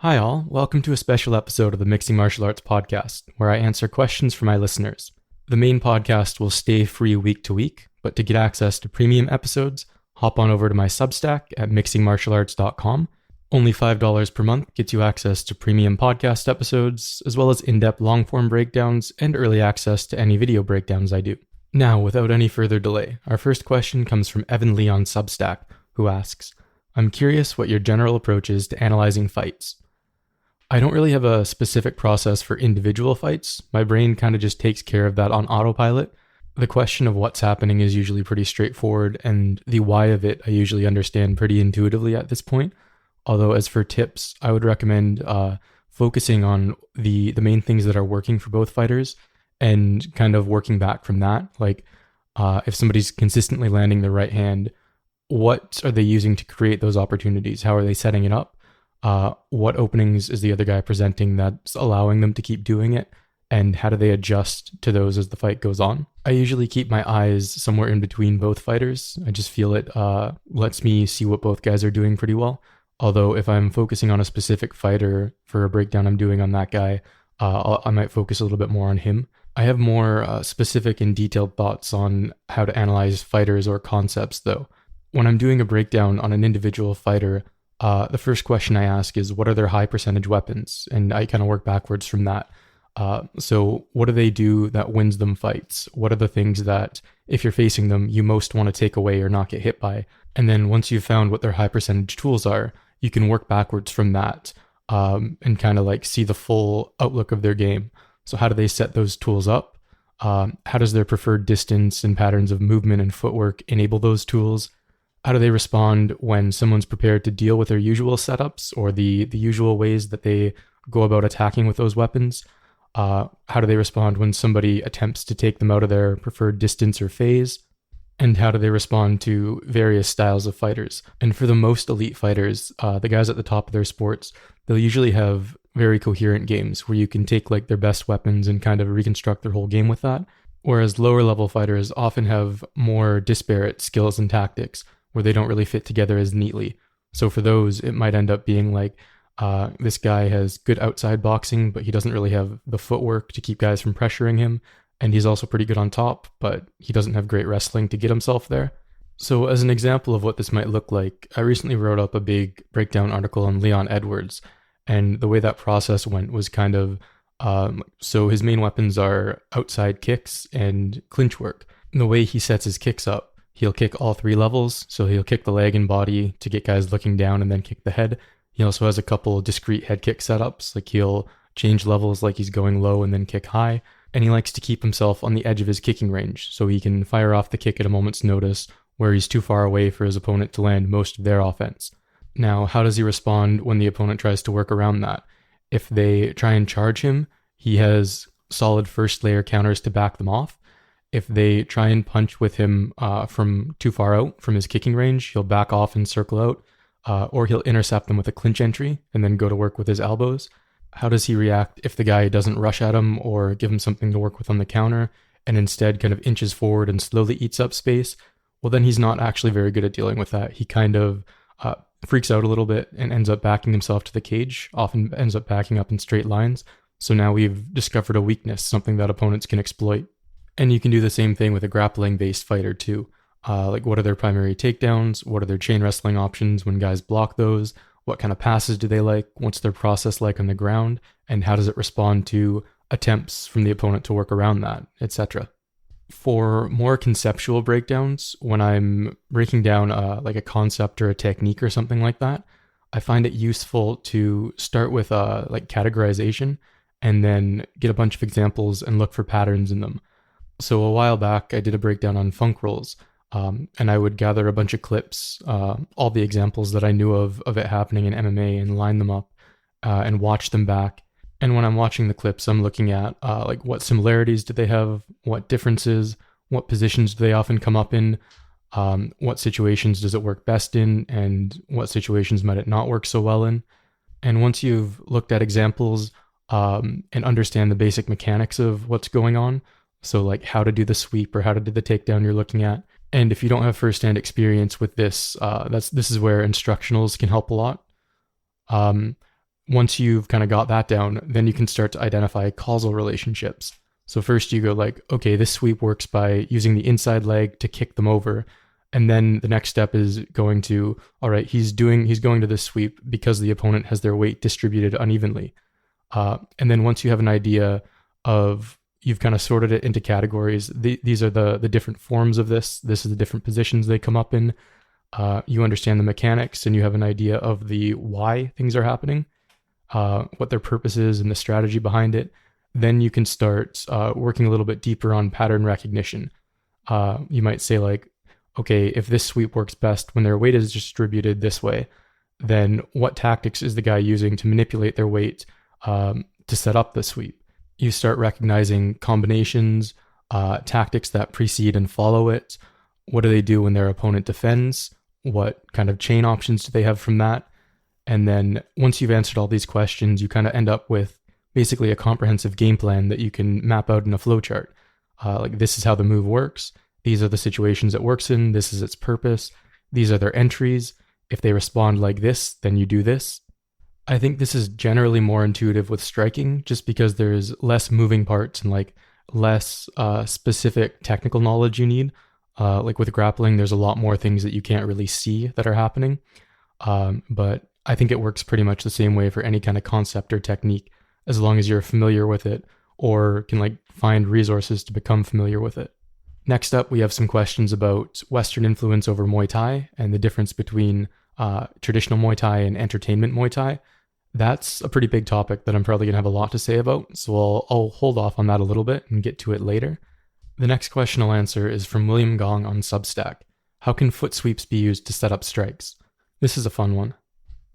Hi all, welcome to a special episode of the Mixing Martial Arts podcast, where I answer questions from my listeners. The main podcast will stay free week to week, but to get access to premium episodes, hop on over to my Substack at mixingmartialarts.com. Only $5 per month gets you access to premium podcast episodes, as well as in-depth long-form breakdowns and early access to any video breakdowns I do. Now, without any further delay, our first question comes from Evan Lee on Substack, who asks, I'm curious what your general approach is to analyzing fights. I don't really have a specific process for individual fights. My brain kind of just takes care of that on autopilot. The question of what's happening is usually pretty straightforward, and the why of it I usually understand pretty intuitively at this point. Although as for tips, I would recommend focusing on the main things that are working for both fighters and kind of working back from that. Like if somebody's consistently landing the right hand, what are they using to create those opportunities? How are they setting it up? What openings is the other guy presenting that's allowing them to keep doing it? And how do they adjust to those as the fight goes on? I usually keep my eyes somewhere in between both fighters. I just feel it lets me see what both guys are doing pretty well. Although if I'm focusing on a specific fighter for a breakdown I'm doing on that guy, I might focus a little bit more on him. I have more specific and detailed thoughts on how to analyze fighters or concepts though. When I'm doing a breakdown on an individual fighter, the first question I ask is, what are their high percentage weapons? And I kind of work backwards from that. So what do they do that wins them fights? What are the things that, if you're facing them, you most want to take away or not get hit by? And then once you've found what their high percentage tools are, you can work backwards from that and kind of like see the full outlook of their game. So how do they set those tools up? How does their preferred distance and patterns of movement and footwork enable those tools? How do they respond when someone's prepared to deal with their usual setups or the usual ways that they go about attacking with those weapons? How do they respond when somebody attempts to take them out of their preferred distance or phase? And how do they respond to various styles of fighters? And for the most elite fighters, the guys at the top of their sports, they'll usually have very coherent games where you can take like their best weapons and kind of reconstruct their whole game with that. Whereas lower level fighters often have more disparate skills and tactics, where they don't really fit together as neatly. So for those, it might end up being like, this guy has good outside boxing, but he doesn't really have the footwork to keep guys from pressuring him. And he's also pretty good on top, but he doesn't have great wrestling to get himself there. So as an example of what this might look like, I recently wrote up a big breakdown article on Leon Edwards. And the way that process went was kind of, so his main weapons are outside kicks and clinch work. And the way he sets his kicks up, he'll kick all three levels, so he'll kick the leg and body to get guys looking down and then kick the head. He also has a couple discrete head kick setups, like he'll change levels like he's going low and then kick high. And he likes to keep himself on the edge of his kicking range, so he can fire off the kick at a moment's notice where he's too far away for his opponent to land most of their offense. Now, how does he respond when the opponent tries to work around that? If they try and charge him, he has solid first layer counters to back them off. If they try and punch with him from too far out from his kicking range, he'll back off and circle out, or he'll intercept them with a clinch entry and then go to work with his elbows. How does he react if the guy doesn't rush at him or give him something to work with on the counter and instead kind of inches forward and slowly eats up space? Well, then he's not actually very good at dealing with that. He kind of freaks out a little bit and ends up backing himself to the cage, often ends up backing up in straight lines. So now we've discovered a weakness, something that opponents can exploit. And you can do the same thing with a grappling-based fighter too. Like what are their primary takedowns? What are their chain wrestling options when guys block those? What kind of passes do they like? What's their process like on the ground? And how does it respond to attempts from the opponent to work around that, etc.? For more conceptual breakdowns, when I'm breaking down like a concept or a technique or something like that, I find it useful to start with like categorization and then get a bunch of examples and look for patterns in them. So a while back, I did a breakdown on funk rolls, and I would gather a bunch of clips, all the examples that I knew of it happening in MMA, and line them up and watch them back. And when I'm watching the clips, I'm looking at like what similarities do they have, what differences, what positions do they often come up in, what situations does it work best in, and what situations might it not work so well in. And once you've looked at examples and understand the basic mechanics of what's going on, so like how to do the sweep or how to do the takedown you're looking at. And if you don't have firsthand experience with this, this is where instructionals can help a lot. Once you've kind of got that down, then you can start to identify causal relationships. So first you go like, okay, this sweep works by using the inside leg to kick them over. And then the next step is going to, all right, he's going to this sweep because the opponent has their weight distributed unevenly. And then once you have an idea of, you've kind of sorted it into categories, these are the different forms of this is the different positions they come up in. You understand the mechanics and you have an idea of the why things are happening, what their purpose is and the strategy behind it. Then you can start working a little bit deeper on pattern recognition. You might say like, okay, if this sweep works best when their weight is distributed this way, then what tactics is the guy using to manipulate their weight to set up the sweep? You start recognizing combinations, tactics that precede and follow it. What do they do when their opponent defends? What kind of chain options do they have from that? And then once you've answered all these questions, you kind of end up with basically a comprehensive game plan that you can map out in a flowchart. Like, this is how the move works. These are the situations it works in. This is its purpose. These are their entries. If they respond like this, then you do this. I think this is generally more intuitive with striking, just because there's less moving parts and like less specific technical knowledge you need. Like with grappling, there's a lot more things that you can't really see that are happening. But I think it works pretty much the same way for any kind of concept or technique, as long as you're familiar with it or can like find resources to become familiar with it. Next up, we have some questions about Western influence over Muay Thai and the difference between traditional Muay Thai and entertainment Muay Thai. That's a pretty big topic that I'm probably going to have a lot to say about, so I'll hold off on that a little bit and get to it later. The next question I'll answer is from William Gong on Substack. How can foot sweeps be used to set up strikes? This is a fun one.